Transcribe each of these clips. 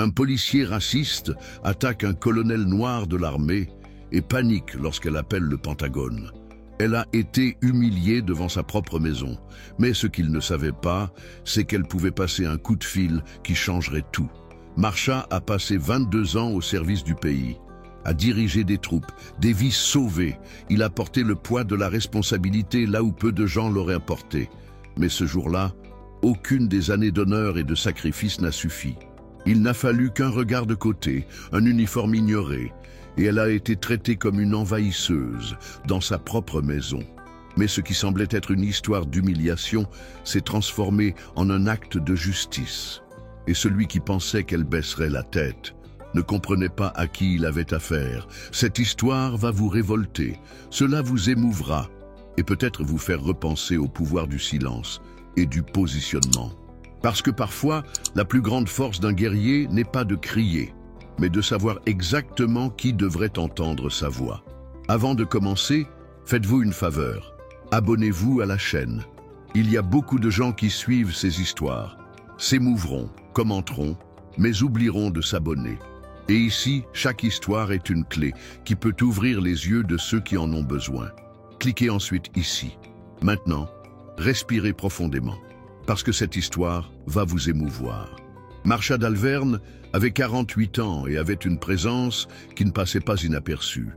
Un policier raciste attaque un colonel noir de l'armée et panique lorsqu'elle appelle le Pentagone. Elle a été humiliée devant sa propre maison, mais ce qu'il ne savait pas, c'est qu'elle pouvait passer un coup de fil qui changerait tout. Marsha a passé 22 ans au service du pays, a dirigé des troupes, des vies sauvées. Il a porté le poids de la responsabilité là où peu de gens l'auraient porté. Mais ce jour-là, aucune des années d'honneur et de sacrifice n'a suffi. Il n'a fallu qu'un regard de côté, un uniforme ignoré, et elle a été traitée comme une envahisseuse dans sa propre maison. Mais ce qui semblait être une histoire d'humiliation s'est transformé en un acte de justice. Et celui qui pensait qu'elle baisserait la tête ne comprenait pas à qui il avait affaire. Cette histoire va vous révolter, cela vous émouvra, et peut-être vous faire repenser au pouvoir du silence et du positionnement. Parce que parfois, la plus grande force d'un guerrier n'est pas de crier, mais de savoir exactement qui devrait entendre sa voix. Avant de commencer, faites-vous une faveur. Abonnez-vous à la chaîne. Il y a beaucoup de gens qui suivent ces histoires, s'émouvront, commenteront, mais oublieront de s'abonner. Et ici, chaque histoire est une clé qui peut ouvrir les yeux de ceux qui en ont besoin. Cliquez ensuite ici. Maintenant, respirez profondément, parce que cette histoire va vous émouvoir. Marsha d'Alverne avait 48 ans et avait une présence qui ne passait pas inaperçue.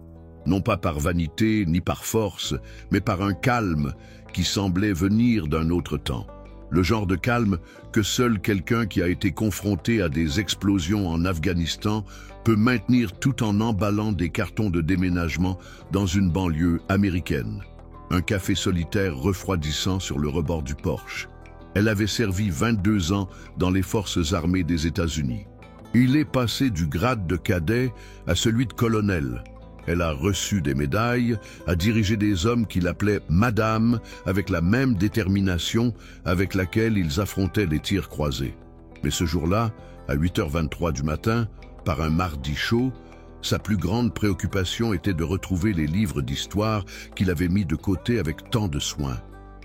Non pas par vanité ni par force, mais par un calme qui semblait venir d'un autre temps. Le genre de calme que seul quelqu'un qui a été confronté à des explosions en Afghanistan peut maintenir tout en emballant des cartons de déménagement dans une banlieue américaine. Un café solitaire refroidissant sur le rebord du porche. Elle avait servi 22 ans dans les forces armées des États-Unis. Il est passé du grade de cadet à celui de colonel. Elle a reçu des médailles, a dirigé des hommes qu'il appelait « Madame » avec la même détermination avec laquelle ils affrontaient les tirs croisés. Mais ce jour-là, à 8h23 du matin, par un mardi chaud, sa plus grande préoccupation était de retrouver les livres d'histoire qu'il avait mis de côté avec tant de soin.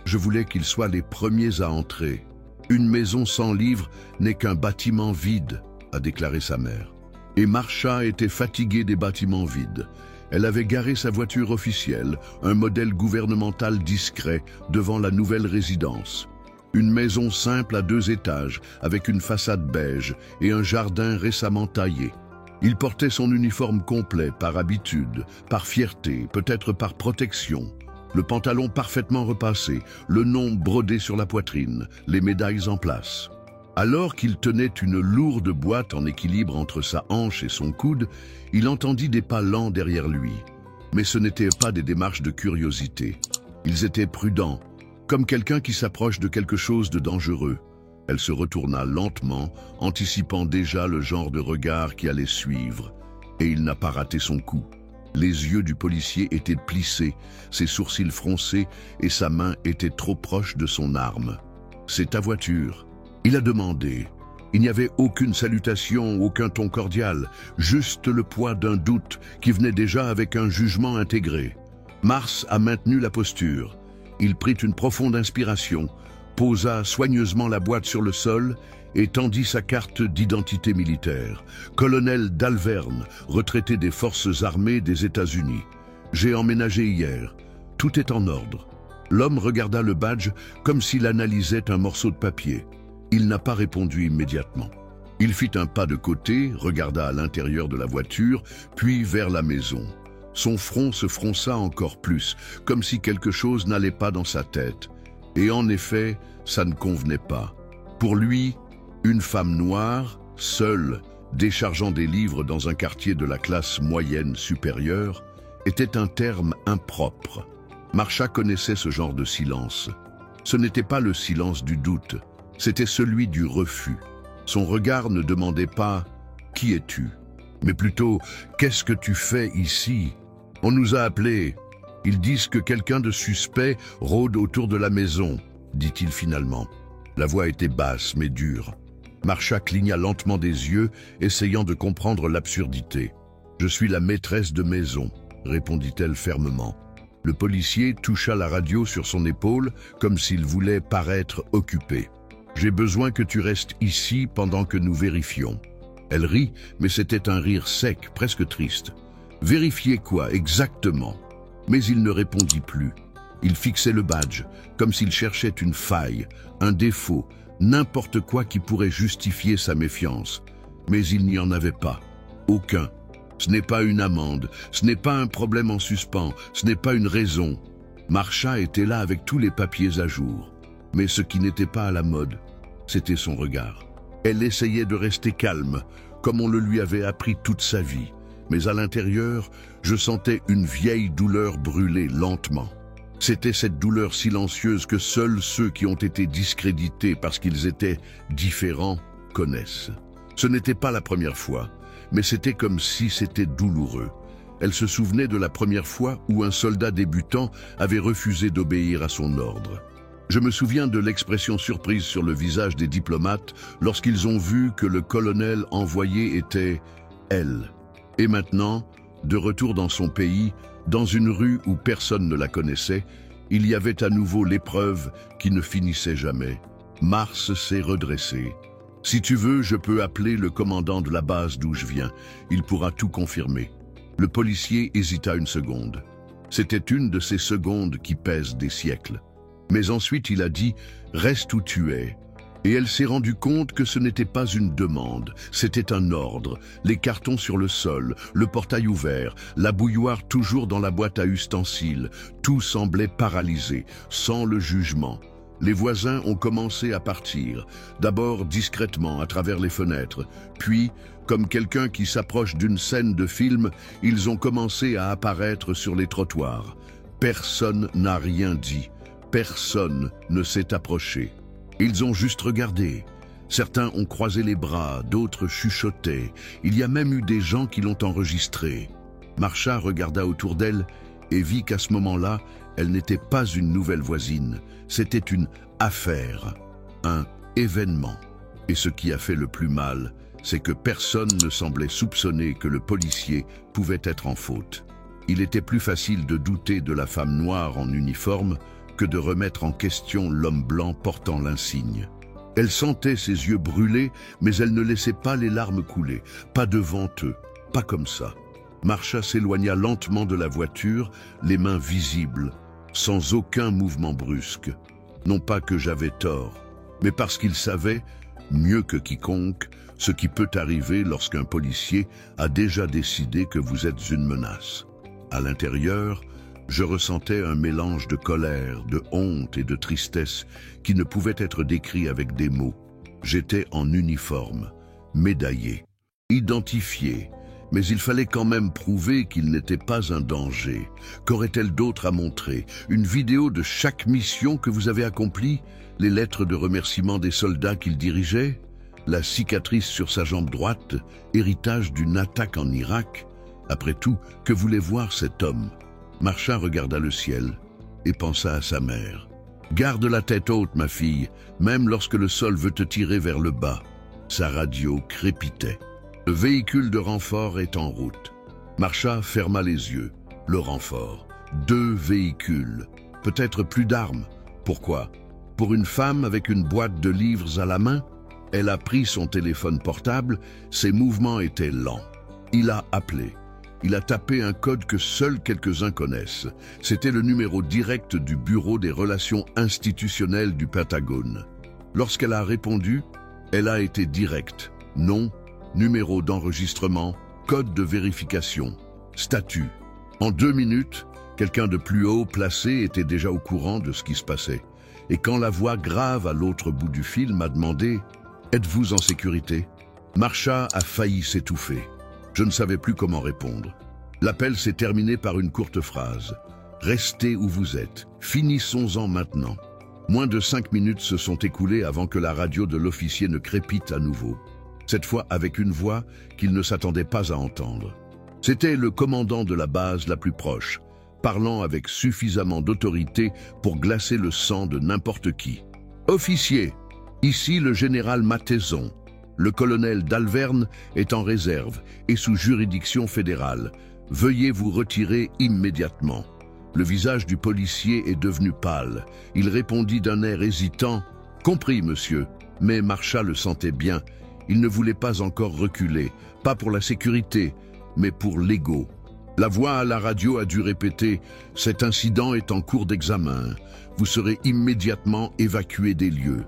Je voulais qu'ils soient les premiers à entrer. Une maison sans livres n'est qu'un bâtiment vide, a déclaré sa mère. Et Marsha était fatiguée des bâtiments vides. Elle avait garé sa voiture officielle, un modèle gouvernemental discret, devant la nouvelle résidence. Une maison simple à 2 étages, avec une façade beige et un jardin récemment taillé. Il portait son uniforme complet par habitude, par fierté, peut-être par protection. Le pantalon parfaitement repassé, le nom brodé sur la poitrine, les médailles en place. Alors qu'il tenait une lourde boîte en équilibre entre sa hanche et son coude, il entendit des pas lents derrière lui. Mais ce n'étaient pas des démarches de curiosité. Ils étaient prudents, comme quelqu'un qui s'approche de quelque chose de dangereux. Elle se retourna lentement, anticipant déjà le genre de regard qui allait suivre. Et il n'a pas raté son coup. Les yeux du policier étaient plissés, ses sourcils froncés et sa main était trop proche de son arme. « C'est ta voiture ?» Il a demandé. Il n'y avait aucune salutation, aucun ton cordial, juste le poids d'un doute qui venait déjà avec un jugement intégré. Mars a maintenu la posture. Il prit une profonde inspiration, posa soigneusement la boîte sur le sol et tendit sa carte d'identité militaire. Colonel d'Alverne, retraité des forces armées des États-Unis. J'ai emménagé hier. Tout est en ordre. L'homme regarda le badge comme s'il analysait un morceau de papier. Il n'a pas répondu immédiatement. Il fit un pas de côté, regarda à l'intérieur de la voiture, puis vers la maison. Son front se fronça encore plus, comme si quelque chose n'allait pas dans sa tête. Et en effet, ça ne convenait pas. Pour lui, une femme noire, seule, déchargeant des livres dans un quartier de la classe moyenne supérieure, était un terme impropre. Marsha connaissait ce genre de silence. Ce n'était pas le silence du doute. C'était celui du refus. Son regard ne demandait pas « Qui es-tu ?» mais plutôt « Qu'est-ce que tu fais ici ?» On nous a appelés. Ils disent que quelqu'un de suspect rôde autour de la maison, dit-il finalement. La voix était basse mais dure. Marsha cligna lentement des yeux, essayant de comprendre l'absurdité. « Je suis la maîtresse de maison », répondit-elle fermement. Le policier toucha la radio sur son épaule comme s'il voulait paraître occupé. « J'ai besoin que tu restes ici pendant que nous vérifions. » Elle rit, mais c'était un rire sec, presque triste. « Vérifier quoi, exactement ?» Mais il ne répondit plus. Il fixait le badge, comme s'il cherchait une faille, un défaut, n'importe quoi qui pourrait justifier sa méfiance. Mais il n'y en avait pas. Aucun. Ce n'est pas une amende, ce n'est pas un problème en suspens, ce n'est pas une raison. Marsha était là avec tous les papiers à jour. Mais ce qui n'était pas à la mode, c'était son regard. Elle essayait de rester calme, comme on le lui avait appris toute sa vie. Mais à l'intérieur, je sentais une vieille douleur brûler lentement. C'était cette douleur silencieuse que seuls ceux qui ont été discrédités parce qu'ils étaient différents connaissent. Ce n'était pas la première fois, mais c'était comme si c'était douloureux. Elle se souvenait de la première fois où un soldat débutant avait refusé d'obéir à son ordre. Je me souviens de l'expression surprise sur le visage des diplomates lorsqu'ils ont vu que le colonel envoyé était elle. Et maintenant, de retour dans son pays, dans une rue où personne ne la connaissait, il y avait à nouveau l'épreuve qui ne finissait jamais. Mars s'est redressé. « Si tu veux, je peux appeler le commandant de la base d'où je viens. Il pourra tout confirmer. » Le policier hésita une seconde. C'était une de ces secondes qui pèsent des siècles. Mais ensuite il a dit « Reste où tu es ». Et elle s'est rendue compte que ce n'était pas une demande, c'était un ordre. Les cartons sur le sol, le portail ouvert, la bouilloire toujours dans la boîte à ustensiles, tout semblait paralysé, sans le jugement. Les voisins ont commencé à partir, d'abord discrètement à travers les fenêtres, puis, comme quelqu'un qui s'approche d'une scène de film, ils ont commencé à apparaître sur les trottoirs. Personne n'a rien dit, personne ne s'est approché. Ils ont juste regardé. Certains ont croisé les bras, d'autres chuchotaient. Il y a même eu des gens qui l'ont enregistré. Marsha regarda autour d'elle et vit qu'à ce moment-là, elle n'était pas une nouvelle voisine. C'était une affaire, un événement. Et ce qui a fait le plus mal, c'est que personne ne semblait soupçonner que le policier pouvait être en faute. Il était plus facile de douter de la femme noire en uniforme que de remettre en question l'homme blanc portant l'insigne. Elle sentait ses yeux brûler, mais elle ne laissait pas les larmes couler, pas devant eux, pas comme ça. Marsha s'éloigna lentement de la voiture, les mains visibles, sans aucun mouvement brusque. Non pas que j'avais tort, mais parce qu'il savait, mieux que quiconque, ce qui peut arriver lorsqu'un policier a déjà décidé que vous êtes une menace. À l'intérieur, je ressentais un mélange de colère, de honte et de tristesse qui ne pouvait être décrit avec des mots. J'étais en uniforme, médaillé, identifié, mais il fallait quand même prouver qu'il n'était pas un danger. Qu'aurait-elle d'autre à montrer? Une vidéo de chaque mission que vous avez accomplie? Les lettres de remerciement des soldats qu'il dirigeait? La cicatrice sur sa jambe droite, héritage d'une attaque en Irak? Après tout, que voulait voir cet homme? Marsha regarda le ciel et pensa à sa mère. « Garde la tête haute, ma fille, même lorsque le sol veut te tirer vers le bas. » Sa radio crépitait. Le véhicule de renfort est en route. Marsha ferma les yeux. Le renfort. 2 véhicules. Peut-être plus d'armes. Pourquoi? Pour une femme avec une boîte de livres à la main? Elle a pris son téléphone portable. Ses mouvements étaient lents. Il a appelé. Il a tapé un code que seuls quelques-uns connaissent. C'était le numéro direct du Bureau des Relations Institutionnelles du Pentagone. Lorsqu'elle a répondu, elle a été directe. Nom, numéro d'enregistrement, code de vérification, statut. En 2 minutes, quelqu'un de plus haut placé était déjà au courant de ce qui se passait. Et quand la voix grave à l'autre bout du fil m'a demandé « Êtes-vous en sécurité ?» Marsha a failli s'étouffer. Je ne savais plus comment répondre. L'appel s'est terminé par une courte phrase. « Restez où vous êtes. Finissons-en maintenant. » Moins de 5 minutes se sont écoulées avant que la radio de l'officier ne crépite à nouveau. Cette fois avec une voix qu'il ne s'attendait pas à entendre. C'était le commandant de la base la plus proche, parlant avec suffisamment d'autorité pour glacer le sang de n'importe qui. « Officier, ici le général Matheson. Le colonel d'Alverne est en réserve et sous juridiction fédérale. Veuillez vous retirer immédiatement. » Le visage du policier est devenu pâle. Il répondit d'un air hésitant. « Compris, monsieur. » Mais Marsha le sentait bien. Il ne voulait pas encore reculer, pas pour la sécurité, mais pour l'ego. La voix à la radio a dû répéter « Cet incident est en cours d'examen. Vous serez immédiatement évacué des lieux. »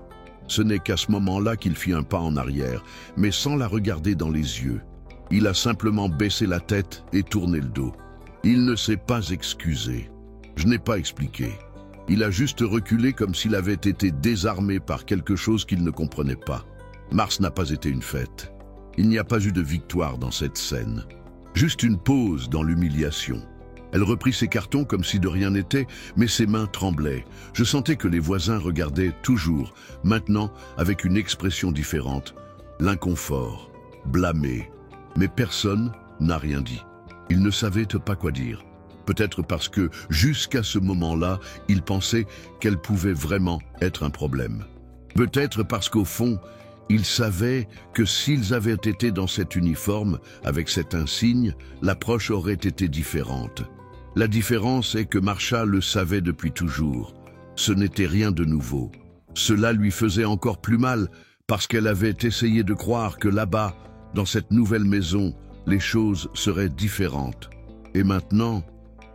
Ce n'est qu'à ce moment-là qu'il fit un pas en arrière, mais sans la regarder dans les yeux. Il a simplement baissé la tête et tourné le dos. Il ne s'est pas excusé. Je n'ai pas expliqué. Il a juste reculé comme s'il avait été désarmé par quelque chose qu'il ne comprenait pas. Mars n'a pas été une fête. Il n'y a pas eu de victoire dans cette scène. Juste une pause dans l'humiliation. Elle reprit ses cartons comme si de rien n'était, mais ses mains tremblaient. Je sentais que les voisins regardaient toujours, maintenant avec une expression différente. L'inconfort, blâmé. Mais personne n'a rien dit. Ils ne savaient pas quoi dire. Peut-être parce que, jusqu'à ce moment-là, ils pensaient qu'elle pouvait vraiment être un problème. Peut-être parce qu'au fond, ils savaient que s'ils avaient été dans cet uniforme, avec cet insigne, l'approche aurait été différente. La différence est que Marsha le savait depuis toujours. Ce n'était rien de nouveau. Cela lui faisait encore plus mal parce qu'elle avait essayé de croire que là-bas, dans cette nouvelle maison, les choses seraient différentes. Et maintenant,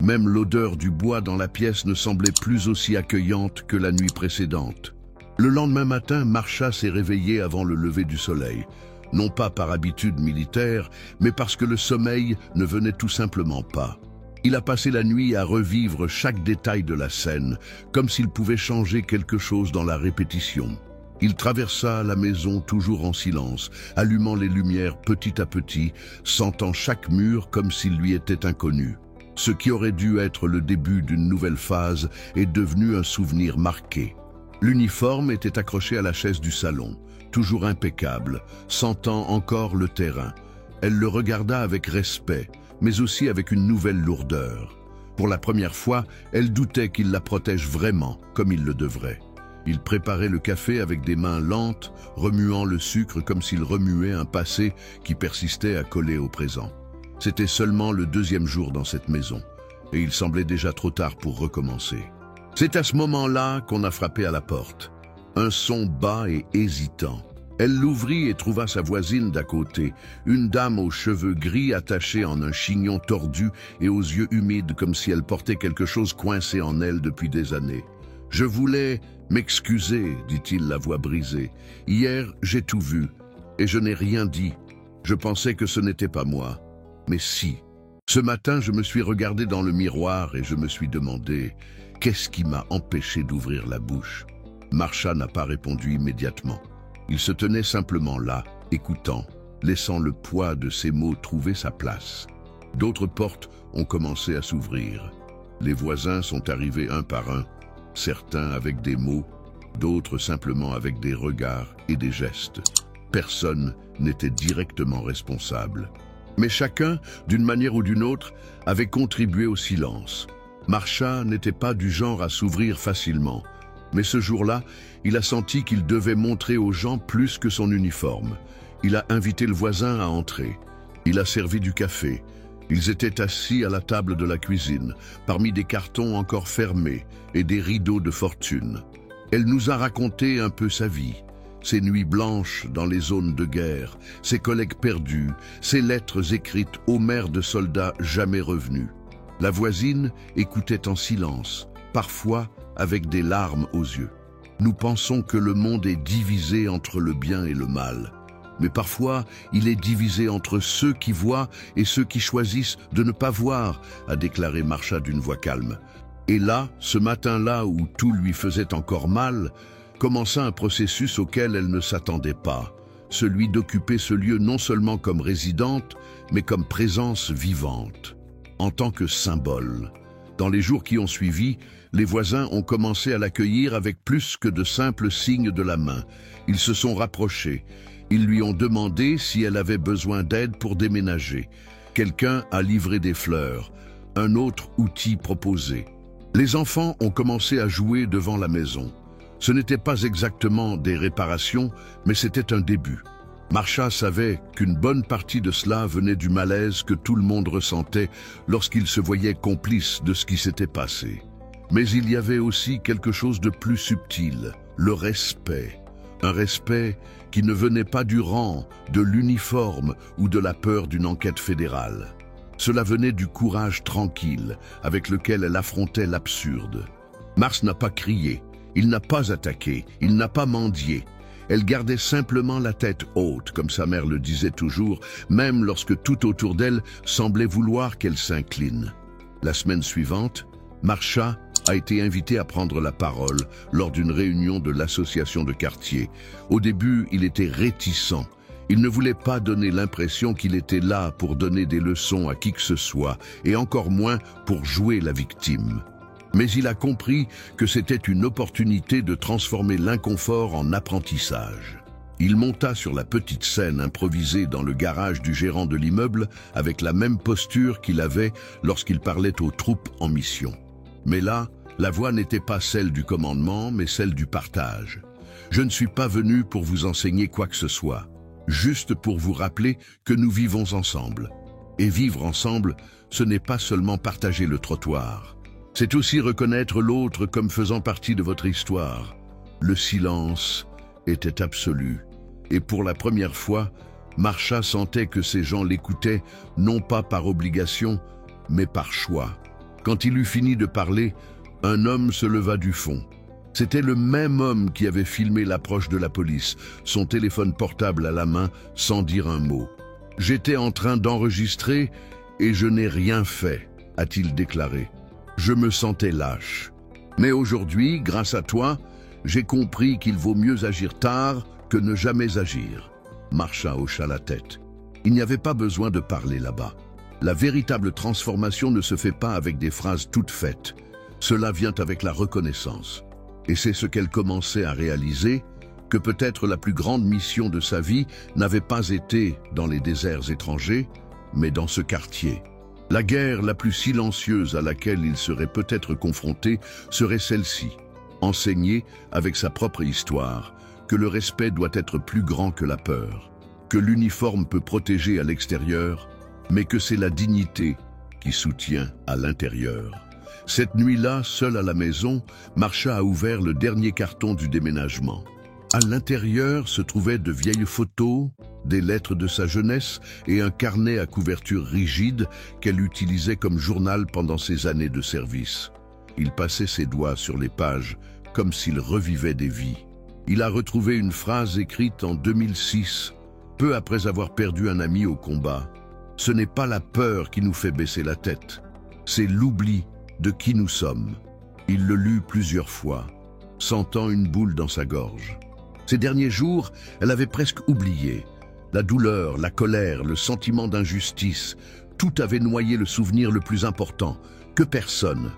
même l'odeur du bois dans la pièce ne semblait plus aussi accueillante que la nuit précédente. Le lendemain matin, Marsha s'est réveillée avant le lever du soleil. Non pas par habitude militaire, mais parce que le sommeil ne venait tout simplement pas. Il a passé la nuit à revivre chaque détail de la scène, comme s'il pouvait changer quelque chose dans la répétition. Il traversa la maison toujours en silence, allumant les lumières petit à petit, sentant chaque mur comme s'il lui était inconnu. Ce qui aurait dû être le début d'une nouvelle phase est devenu un souvenir marqué. L'uniforme était accroché à la chaise du salon, toujours impeccable, sentant encore le terrain. Elle le regarda avec respect, mais aussi avec une nouvelle lourdeur. Pour la première fois, elle doutait qu'il la protège vraiment, comme il le devrait. Il préparait le café avec des mains lentes, remuant le sucre comme s'il remuait un passé qui persistait à coller au présent. C'était seulement le deuxième jour dans cette maison, et il semblait déjà trop tard pour recommencer. C'est à ce moment-là qu'on a frappé à la porte. Un son bas et hésitant. Elle l'ouvrit et trouva sa voisine d'à côté, une dame aux cheveux gris attachés en un chignon tordu et aux yeux humides comme si elle portait quelque chose coincé en elle depuis des années. « Je voulais m'excuser, dit-il, la voix brisée. Hier, j'ai tout vu, et je n'ai rien dit. Je pensais que ce n'était pas moi. Mais si. Ce matin, je me suis regardé dans le miroir et je me suis demandé... Qu'est-ce qui m'a empêché d'ouvrir la bouche? Marsha n'a pas répondu immédiatement. Il se tenait simplement là, écoutant, laissant le poids de ses mots trouver sa place. D'autres portes ont commencé à s'ouvrir. Les voisins sont arrivés un par un, certains avec des mots, d'autres simplement avec des regards et des gestes. Personne n'était directement responsable. Mais chacun, d'une manière ou d'une autre, avait contribué au silence. Marsha n'était pas du genre à s'ouvrir facilement, mais ce jour-là, il a senti qu'il devait montrer aux gens plus que son uniforme. Il a invité le voisin à entrer. Il a servi du café. Ils étaient assis à la table de la cuisine, parmi des cartons encore fermés et des rideaux de fortune. Elle nous a raconté un peu sa vie, ses nuits blanches dans les zones de guerre, ses collègues perdus, ses lettres écrites aux mères de soldats jamais revenus. La voisine écoutait en silence, parfois avec des larmes aux yeux. Nous pensons que le monde est divisé entre le bien et le mal. Mais parfois, il est divisé entre ceux qui voient et ceux qui choisissent de ne pas voir, a déclaré Marsha d'une voix calme. Et là, ce matin-là où tout lui faisait encore mal, commença un processus auquel elle ne s'attendait pas, celui d'occuper ce lieu non seulement comme résidente, mais comme présence vivante. En tant que symbole. Dans les jours qui ont suivi, les voisins ont commencé à l'accueillir avec plus que de simples signes de la main. Ils se sont rapprochés. Ils lui ont demandé si elle avait besoin d'aide pour déménager. Quelqu'un a livré des fleurs, un autre outil proposé. Les enfants ont commencé à jouer devant la maison. Ce n'était pas exactement des réparations, mais c'était un début. Marsha savait qu'une bonne partie de cela venait du malaise que tout le monde ressentait lorsqu'il se voyait complice de ce qui s'était passé. Mais il y avait aussi quelque chose de plus subtil, le respect. Un respect qui ne venait pas du rang, de l'uniforme ou de la peur d'une enquête fédérale. Cela venait du courage tranquille avec lequel elle affrontait l'absurde. Mars n'a pas crié, il n'a pas attaqué, il n'a pas mendié. Elle gardait simplement la tête haute, comme sa mère le disait toujours, même lorsque tout autour d'elle semblait vouloir qu'elle s'incline. La semaine suivante, Marsha a été invité à prendre la parole lors d'une réunion de l'association de quartier. Au début, il était réticent. Il ne voulait pas donner l'impression qu'il était là pour donner des leçons à qui que ce soit, et encore moins pour jouer la victime. Mais il a compris que c'était une opportunité de transformer l'inconfort en apprentissage. Il monta sur la petite scène improvisée dans le garage du gérant de l'immeuble avec la même posture qu'il avait lorsqu'il parlait aux troupes en mission. Mais là, la voix n'était pas celle du commandement, mais celle du partage. Je ne suis pas venu pour vous enseigner quoi que ce soit, juste pour vous rappeler que nous vivons ensemble. Et vivre ensemble, ce n'est pas seulement partager le trottoir. C'est aussi reconnaître l'autre comme faisant partie de votre histoire. Le silence était absolu. Et pour la première fois, Marsha sentait que ces gens l'écoutaient, non pas par obligation, mais par choix. Quand il eut fini de parler, un homme se leva du fond. C'était le même homme qui avait filmé l'approche de la police, son téléphone portable à la main, sans dire un mot. « J'étais en train d'enregistrer et je n'ai rien fait », a-t-il déclaré. « Je me sentais lâche. Mais aujourd'hui, grâce à toi, j'ai compris qu'il vaut mieux agir tard que ne jamais agir. » Marsha hocha la tête. Il n'y avait pas besoin de parler là-bas. La véritable transformation ne se fait pas avec des phrases toutes faites. Cela vient avec la reconnaissance. Et c'est ce qu'elle commençait à réaliser, que peut-être la plus grande mission de sa vie n'avait pas été dans les déserts étrangers, mais dans ce quartier. La guerre la plus silencieuse à laquelle il serait peut-être confronté serait celle-ci, enseigner avec sa propre histoire que le respect doit être plus grand que la peur, que l'uniforme peut protéger à l'extérieur, mais que c'est la dignité qui soutient à l'intérieur. Cette nuit-là, seule à la maison, Marsha a ouvert le dernier carton du déménagement. À l'intérieur se trouvaient de vieilles photos, des lettres de sa jeunesse et un carnet à couverture rigide qu'elle utilisait comme journal pendant ses années de service. Il passait ses doigts sur les pages comme s'il revivait des vies. Il a retrouvé une phrase écrite en 2006, peu après avoir perdu un ami au combat. « Ce n'est pas la peur qui nous fait baisser la tête, c'est l'oubli de qui nous sommes. » Il le lut plusieurs fois, sentant une boule dans sa gorge. Ces derniers jours, elle avait presque oublié. La douleur, la colère, le sentiment d'injustice, tout avait noyé le souvenir le plus important, que personne,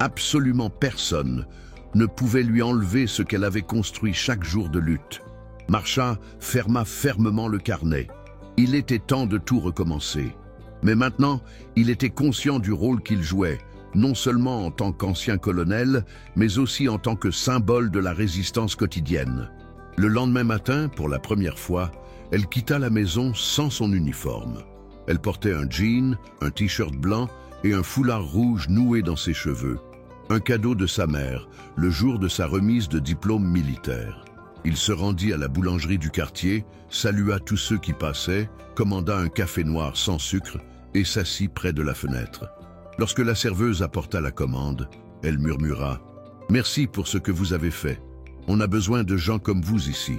absolument personne, ne pouvait lui enlever ce qu'elle avait construit chaque jour de lutte. Marsha ferma fermement le carnet. Il était temps de tout recommencer. Mais maintenant, il était conscient du rôle qu'il jouait, non seulement en tant qu'ancien colonel, mais aussi en tant que symbole de la résistance quotidienne. Le lendemain matin, pour la première fois, elle quitta la maison sans son uniforme. Elle portait un jean, un t-shirt blanc et un foulard rouge noué dans ses cheveux. Un cadeau de sa mère, le jour de sa remise de diplôme militaire. Il se rendit à la boulangerie du quartier, salua tous ceux qui passaient, commanda un café noir sans sucre et s'assit près de la fenêtre. Lorsque la serveuse apporta la commande, elle murmura « Merci pour ce que vous avez fait. On a besoin de gens comme vous ici. »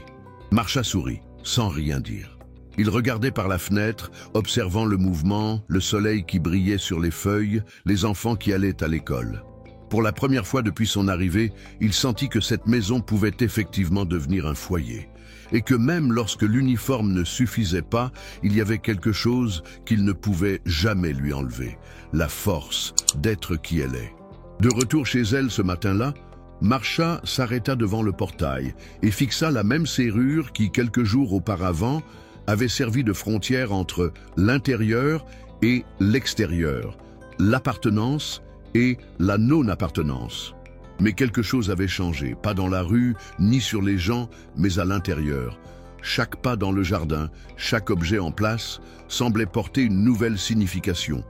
Marsha sourit, sans rien dire. Il regardait par la fenêtre, observant le mouvement, le soleil qui brillait sur les feuilles, les enfants qui allaient à l'école. Pour la première fois depuis son arrivée, il sentit que cette maison pouvait effectivement devenir un foyer. Et que même lorsque l'uniforme ne suffisait pas, il y avait quelque chose qu'il ne pouvait jamais lui enlever. La force d'être qui elle est. De retour chez elle ce matin-là, Marsha s'arrêta devant le portail et fixa la même serrure qui, quelques jours auparavant, avait servi de frontière entre l'intérieur et l'extérieur, l'appartenance et la non-appartenance. Mais quelque chose avait changé, pas dans la rue, ni sur les gens, mais à l'intérieur. Chaque pas dans le jardin, chaque objet en place, semblait porter une nouvelle signification.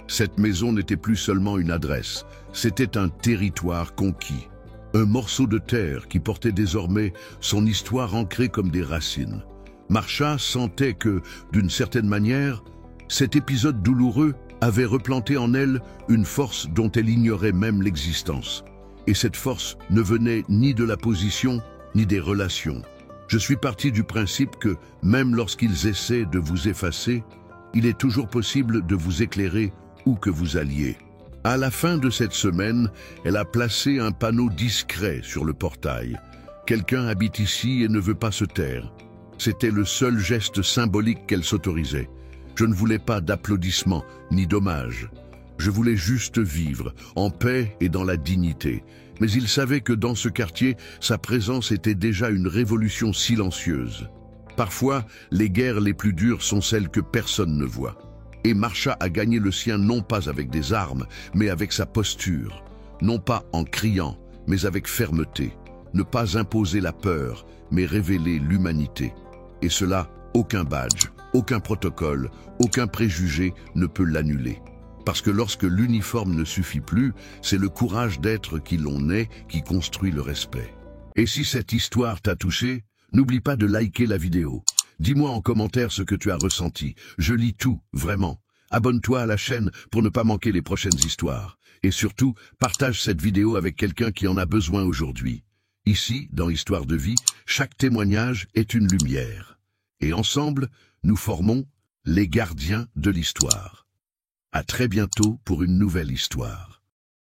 Cette maison n'était plus seulement une adresse, c'était un territoire conquis. un morceau de terre qui portait désormais son histoire ancrée comme des racines. Marsha sentait que, d'une certaine manière, cet épisode douloureux avait replanté en elle une force dont elle ignorait même l'existence. Et cette force ne venait ni de la position, ni des relations. Je suis parti du principe que, même lorsqu'ils essaient de vous effacer, il est toujours possible de vous éclairer où que vous alliez. À la fin de cette semaine, elle a placé un panneau discret sur le portail. Quelqu'un habite ici et ne veut pas se taire. C'était le seul geste symbolique qu'elle s'autorisait. Je ne voulais pas d'applaudissements ni d'hommages. Je voulais juste vivre, en paix et dans la dignité. Mais il savait que dans ce quartier, sa présence était déjà une révolution silencieuse. Parfois, les guerres les plus dures sont celles que personne ne voit. Et Marsha a gagné le sien non pas avec des armes, mais avec sa posture. Non pas en criant, mais avec fermeté. Ne pas imposer la peur, mais révéler l'humanité. Et cela, aucun badge, aucun protocole, aucun préjugé ne peut l'annuler. Parce que lorsque l'uniforme ne suffit plus, c'est le courage d'être qui l'on est qui construit le respect. Et si cette histoire t'a touché, n'oublie pas de liker la vidéo. Dis-moi en commentaire ce que tu as ressenti. Je lis tout, vraiment. Abonne-toi à la chaîne pour ne pas manquer les prochaines histoires. Et surtout, partage cette vidéo avec quelqu'un qui en a besoin aujourd'hui. Ici, dans Histoire de vie, chaque témoignage est une lumière. Et ensemble, nous formons les gardiens de l'histoire. À très bientôt pour une nouvelle histoire.